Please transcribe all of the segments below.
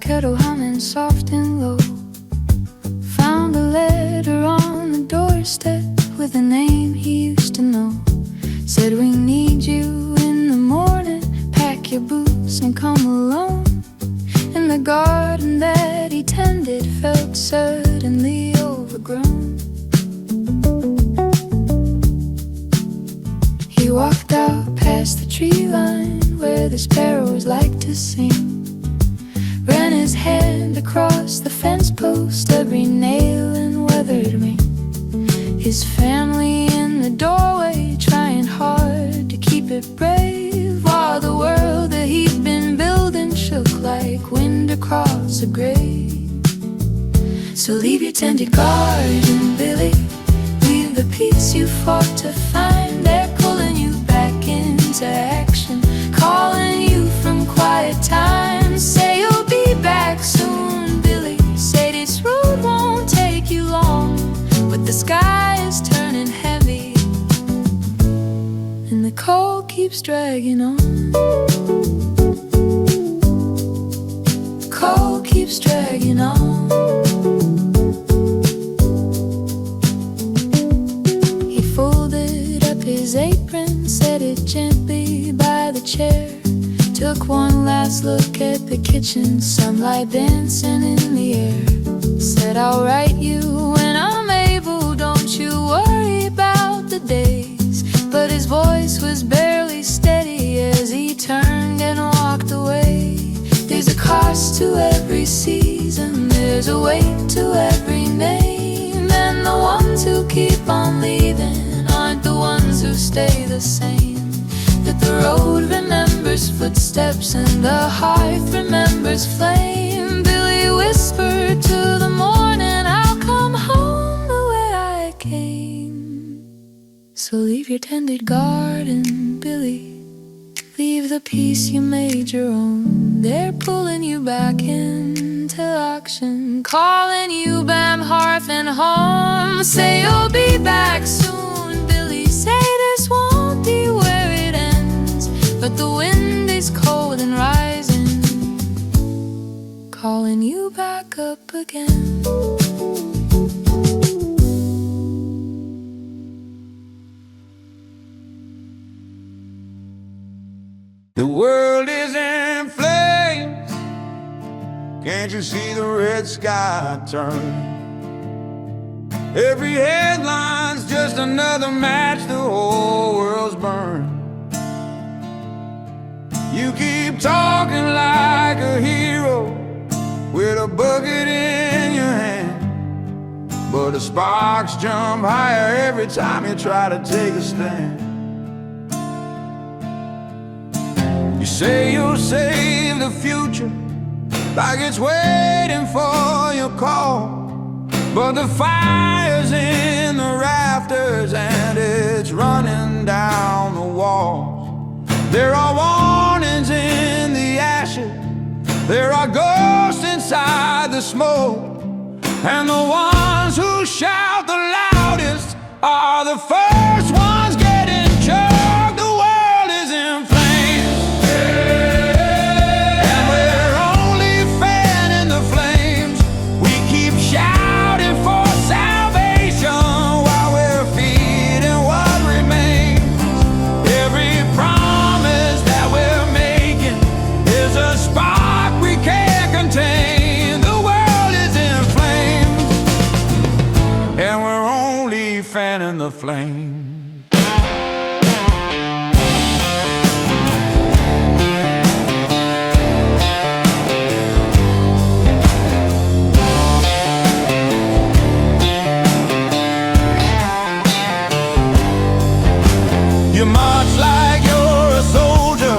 kettle humming soft and low. Found a letter on the doorstep with a name he used to know. Said, we need you in the morning, pack your boots and come alone. And the garden that he tended felt suddenly overgrown. He walked out past the tree line where the sparrows like to sing, ran his hand across the fence post, every nail and weathered ring. His family in the doorway trying hard to keep it brave, while the world that he'd been building shook like wind across a grave. So leave your tended garden, Billy, leave the peace you fought to find. They're pulling you back into action, calling you from quiet times. Say you'll be back soon, Billy, say this road won't take you long. But the sky is turning heavy and the cold keeps dragging on. Cold keeps dragging on. He folded up his apron, set it gently by the chair, took one last look at the kitchen, sunlight dancing in the air. Said, I'll write you when I'm able, don't you worry about the days. But his voice was barely steady as he turned and walked away. There's a cost to every season, there's a weight to every name, and the ones who keep on leaving aren't the ones who stay the same. That the road remembers footsteps and the hearth remembers flame. Billy whispered to the morning, I'll come home the way I came. So leave your tended garden, Billy, leave the peace you made your own. They're pulling you back into auction, calling you Bam, hearth and home. Say you'll be back soon, Billy, say this won't be where it ends. But the wind is cold and rising, calling you back up again. The world is in flames, can't you see the red sky turn? Every headline's just another match, the whole world's burned. You keep talking like a hero with a bucket in your hand, but the sparks jump higher every time you try to take a stand. You say you'll save the future like it's waiting for your call, but the fire's in the rafters and it's running down the walls. There are warnings in the ashes, there are ghosts inside the smoke, and the ones who shout the loudest are the first ones getting choked. The world is in flames, and we're only fanning the flames. We keep shouting for salvation while we're feeding what remains. Every promise that we're making is a spark we can't contain. The world is in flames, and we're only fanning the flames. You march like you're a soldier,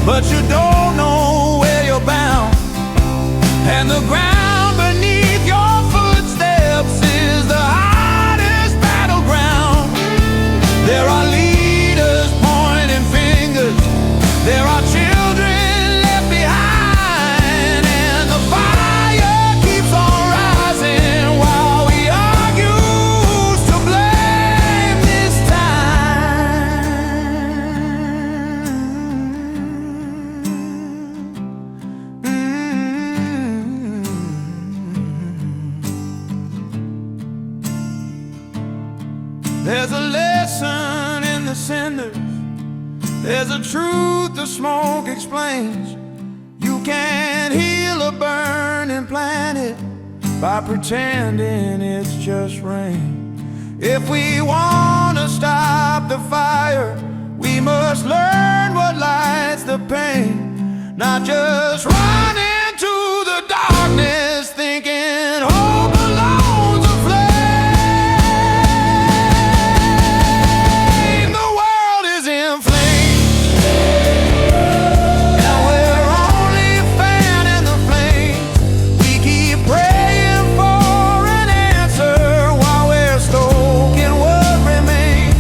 but you don't know where you're bound, and the ground beneath your footsteps is the hardest battleground. There are leaders pointing fingers, there are children left behind, and the fire keeps on rising while we argue who's to blame this time. There's a lesson in the cinders, there's a truth the smoke explains. You can't heal a burning planet by pretending it's just rain. If we want to stop the fire, we must learn what lights the pain, not just run into the darkness thinking hope alone a flame. The world is in flames, and we're only fanning the flames. We keep praying for an answer while we're stoking what remains.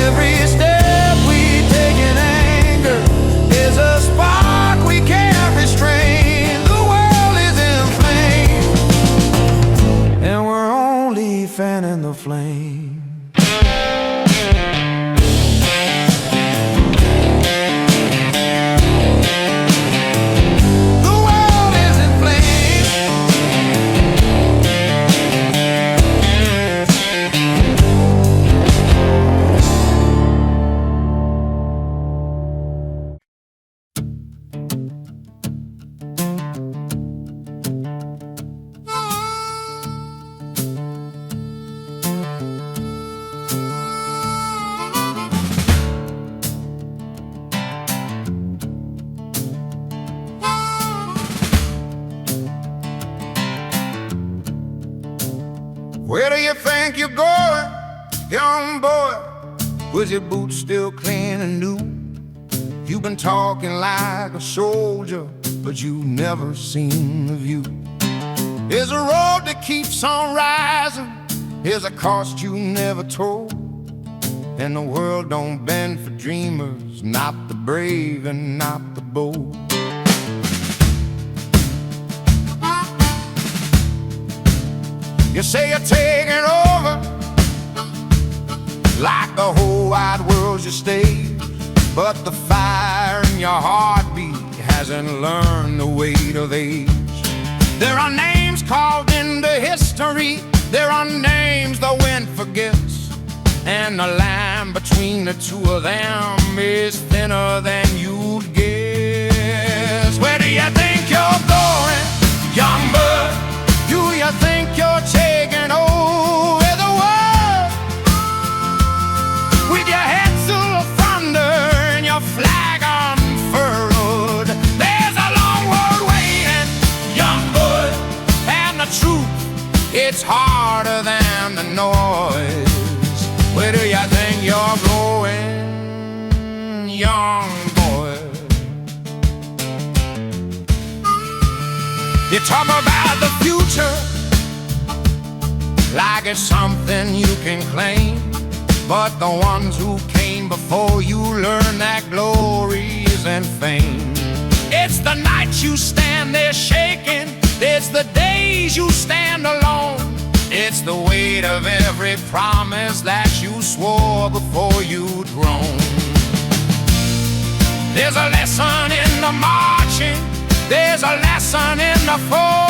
Every step we take in anger is a spark we can't restrain. The world is in flames, and we're only fanning the flame. The world is in flames, where do you think you're going, young boy, with your boots still clean and new? You've been talking like a soldier, but you've never seen the view. There's a road that keeps on rising, here's a cost you never told. And the world don't bend for dreamers, not the brave and not the bold. You say you're taking over, like the whole wide world's your stage, but the fire in your heartbeat hasn't learned the weight of age. There are names called into history, there are names the wind forgets, and the line between the two of them is thinner than you'd guess. Where do you think you're going, young bird? Do you think you're taking over the world? With your head full of thunder and your flag unfurled. There's a long road waiting, young boy, and the truth, it's harder than the noise. Where do you think you're going, young boy? You talk about the future like it's something you can claim, but the ones who came before you learn that glory isn't fame. It's the nights you stand there shaking, it's the days you stand alone, it's the weight of every promise that you swore before you'd grown. There's a lesson in the marching, there's a lesson in the fort.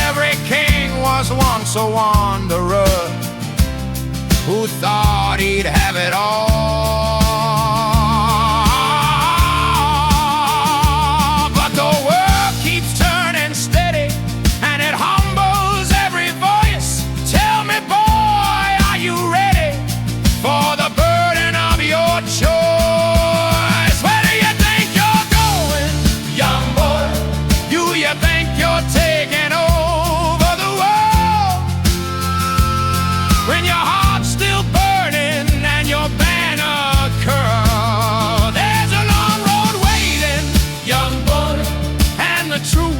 Every king was once a wanderer who thought he'd have it all. But the world keeps turning steady, and it humbles every voice. Tell me, boy, are you ready for the burden of your choice? Taking over the world when your heart's still burning and your banner curled. There's a long road waiting, young boy, and the truth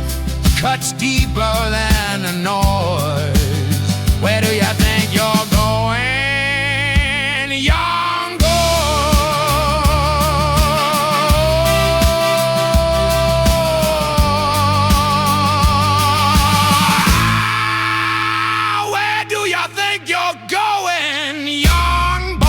cuts deeper than the noise. Where do you think you're going, young boy? I think you're going, young boy.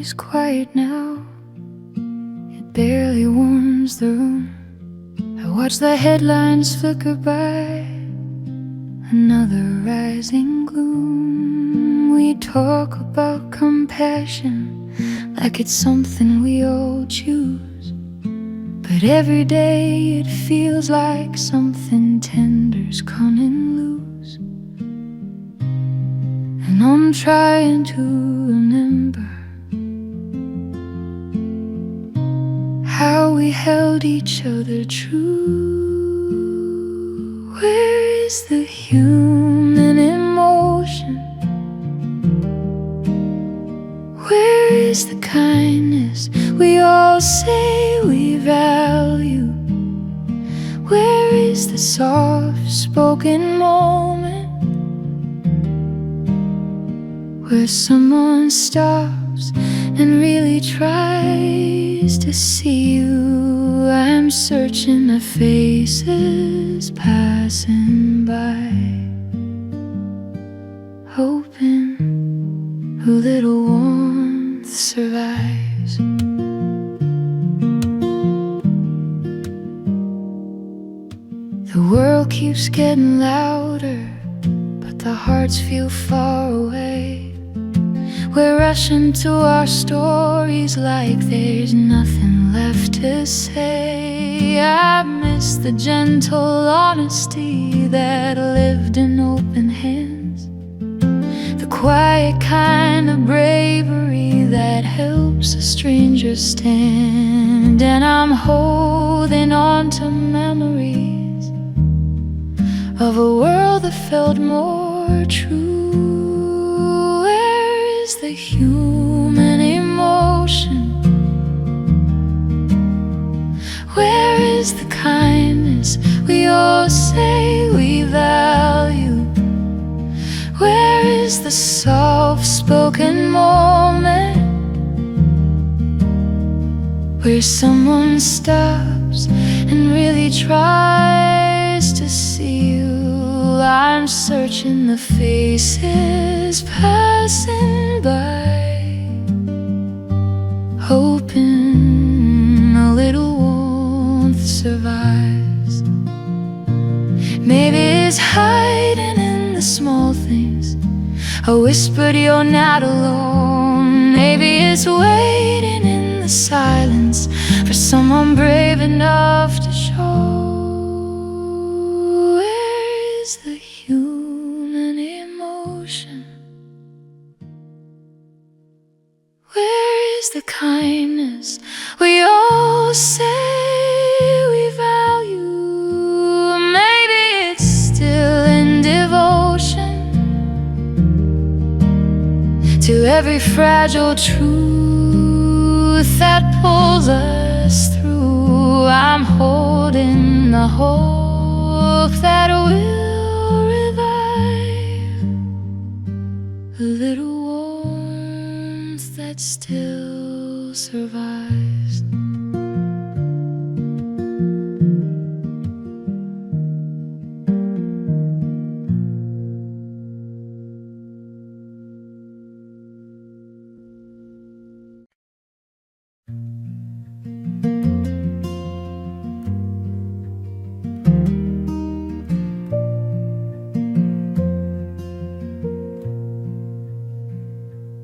is quiet now, it barely warms the room. I watch the headlines flicker by, another rising gloom. We talk about compassion like it's something we all choose, but every day it feels like something tender's coming loose. And I'm trying to remember how we held each other true. Where is the human emotion? Where is the kindness we all say we value? Where is the soft-spoken moment where someone stops and really tries to see you? I'm searching the faces passing by, hoping a little warmth survives. The world keeps getting louder, but the hearts feel far away. We're rushing to our stories like there's nothing left to say. I miss the gentle honesty that lived in open hands, the quiet kind of bravery that helps a stranger stand. And I'm holding on to memories of a world that felt more true. The human emotion, where is the kindness we all say we value? Where is the soft-spoken moment where someone stops and really tries to see you? I'm searching the faces passing by, hoping a little warmth survives. Maybe it's hiding in the small things, a whispered you're not alone. Maybe it's waiting in the silence for someone brave enough to show. Where is the human emotion? Where is the kindness we all say we value? Maybe it's still in devotion to every fragile truth that pulls us through. I'm holding the hope that will revive a little warmth that still survives.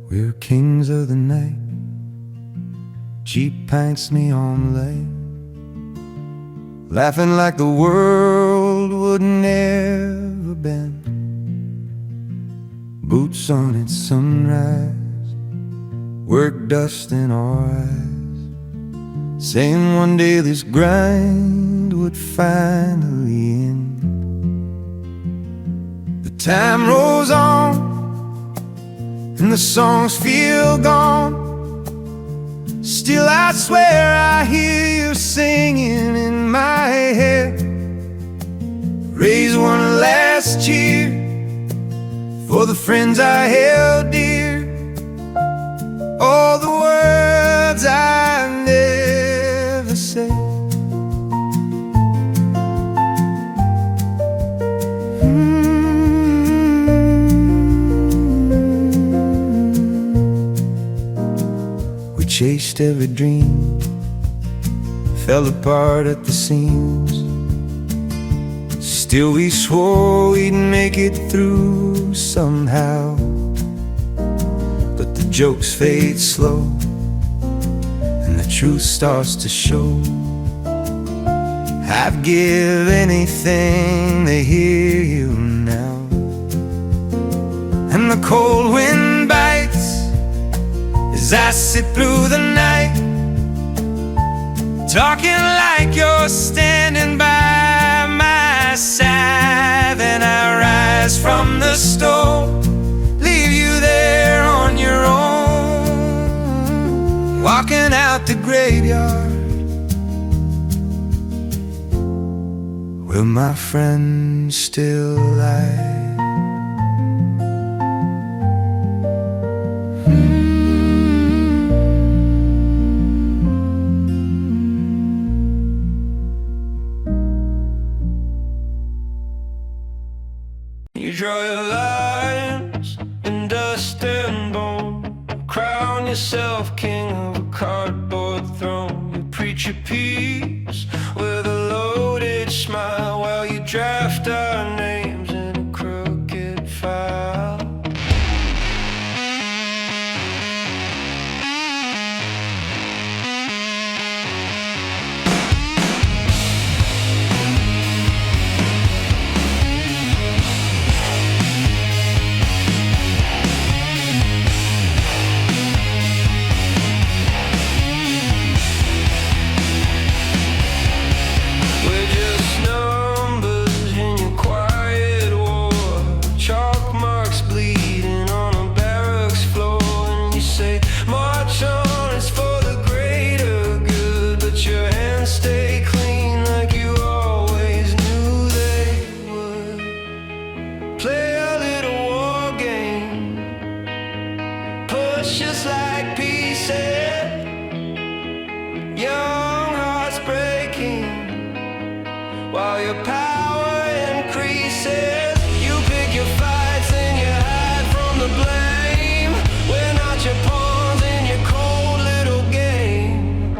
We're kings of the night, cheap pints, neon light, laughing like the world would never bend. Boots on at sunrise, work dust in our eyes, saying one day this grind would finally end. The time rolls on and the songs feel gone. Still I swear I hear you singing in my head. Raise one last cheer for the friends I held dear, all the words I never said. chased every dream, fell apart at the seams. Still we swore we'd make it through somehow. But the jokes fade slow, and the truth starts to show. I'd give anything to hear you now. And the cold wind bites as I sit through the night, talking like you're standing by my side. Then I rise from the storm, leave you there on your own, walking out the graveyard. Will my friend still lie? You draw your lines in dust and bone, crown yourself king of a cardboard throne. You preach your peace with a loaded smile, while you draft our names in a crooked file. Just like pieces, young hearts breaking, while your power increases. You pick your fights and you hide from the blame. We're not your pawns in your cold little game.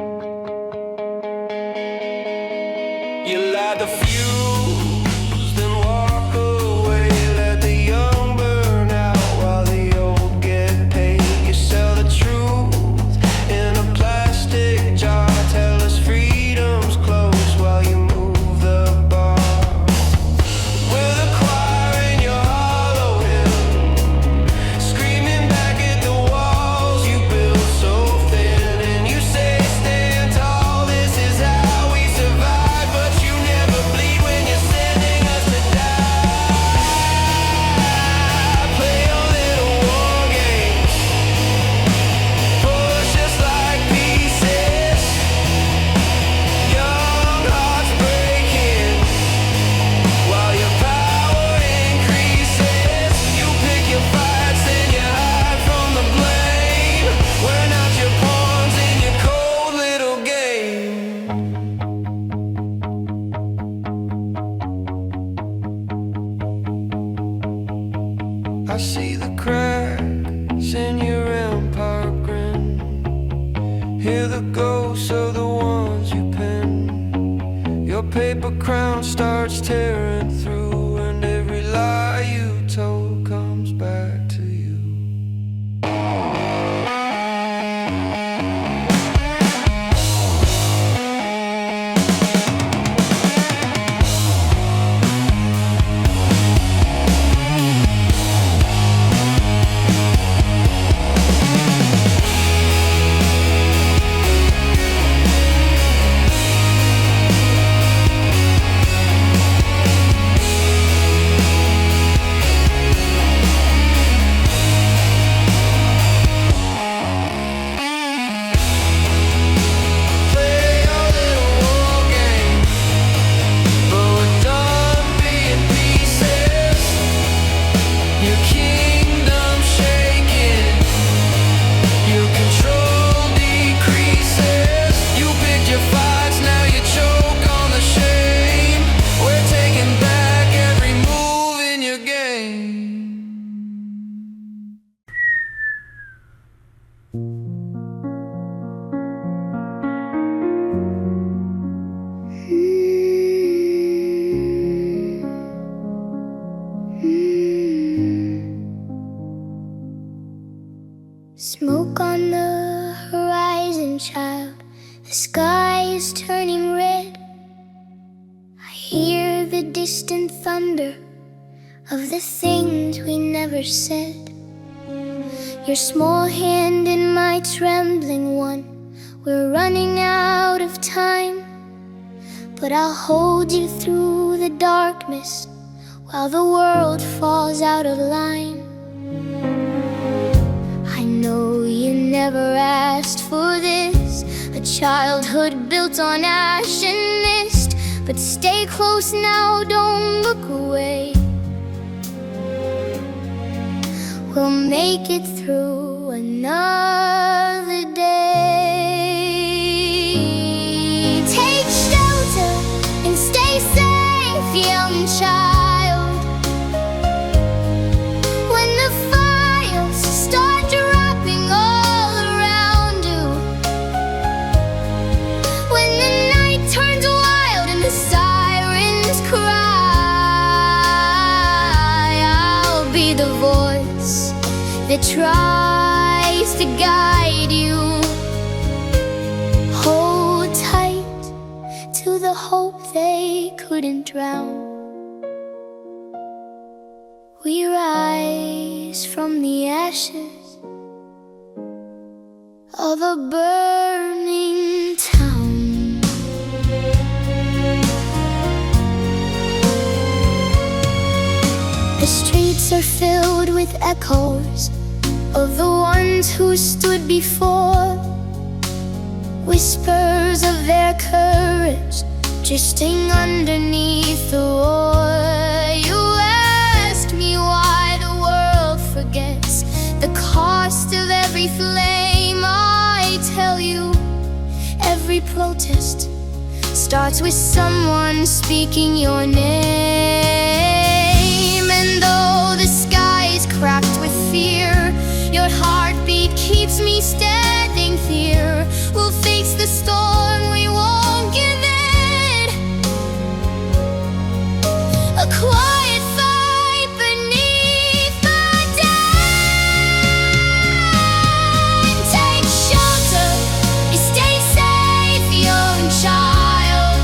You light the fuse, then walk away. Let the young burn out while the old get paid. Sell the truth in a plastic jar. Tell us freedom's close while you move the bar. With a choir in your hollow hymn, screaming back at the walls you built so thin. And you say stand tall, this is how we survive. But you never bleed when you're sending us to die. Play your little war games, push us like pieces, young hearts breaking, while your power increases. You pick your fights and you hide from the blame. We're not your pawns in your cold little game. I see the cracks in your empire grin, hear the ghosts of the ones you pin. Your paper crown starts tearing through, and every lie you told comes back to you. Smoke on the horizon, child. The sky is turning red. I hear the distant thunder of the things we never said. Your small hand in my trembling one. We're running out of time, but I'll hold you through the darkness while the world falls out of line. I know you never asked for this, a childhood built on ash and mist. But stay close now, don't look away. We'll make it through another day. Take shelter and stay safe, young child. When the fires start dropping all around you, when the night turns wild and the sirens cry, I'll be the voice that tries to guide you. Hold tight to the hope they couldn't drown. We rise from the ashes of a burning town. The streets are filled with echoes of the ones who stood before, whispers of their courage drifting underneath the roar. You asked me why the world forgets the cost of every flame. I tell you, every protest starts with someone speaking your name. And though the sky is cracked with fear, your heartbeat keeps me standing here. We'll face the storm, we won't give in. A quiet fight beneath the dawn. Take shelter, you stay safe, young child.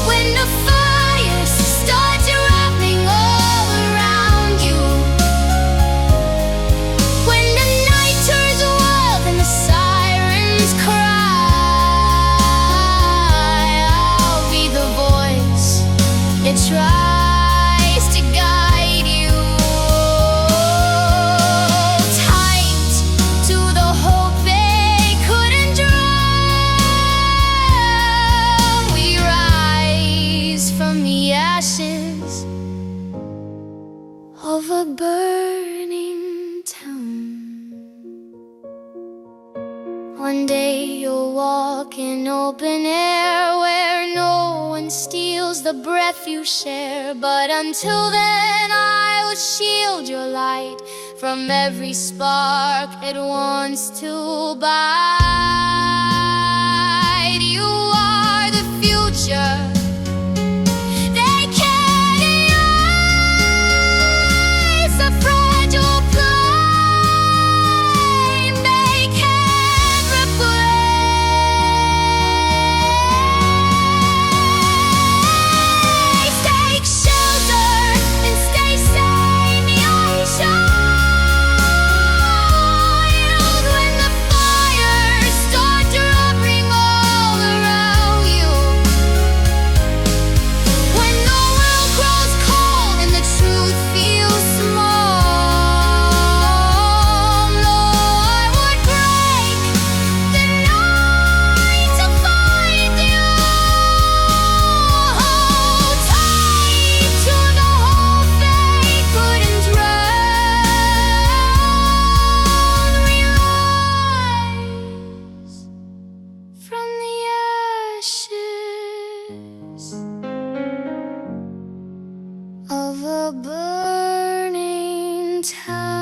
When the fires start erupting all around you, when the night turns wild and the sirens cry, I'll be the voice that tries to guide you. Tight to the hope they couldn't drown. We rise from the ashes of a burning town. One day you'll walk in open air where no one steals the breath you share. But until then I will shield your light from every spark that wants to bite. You are the future. They can't erase a fragile flame. They can't replace. Take shelter and stay safe, young child. When the fires start dropping all around you, when the world grows cold and the truth feels small, no, I would break the night to find you. Hold tight to the hope they couldn't drown. We rise from the ashes of a burning town.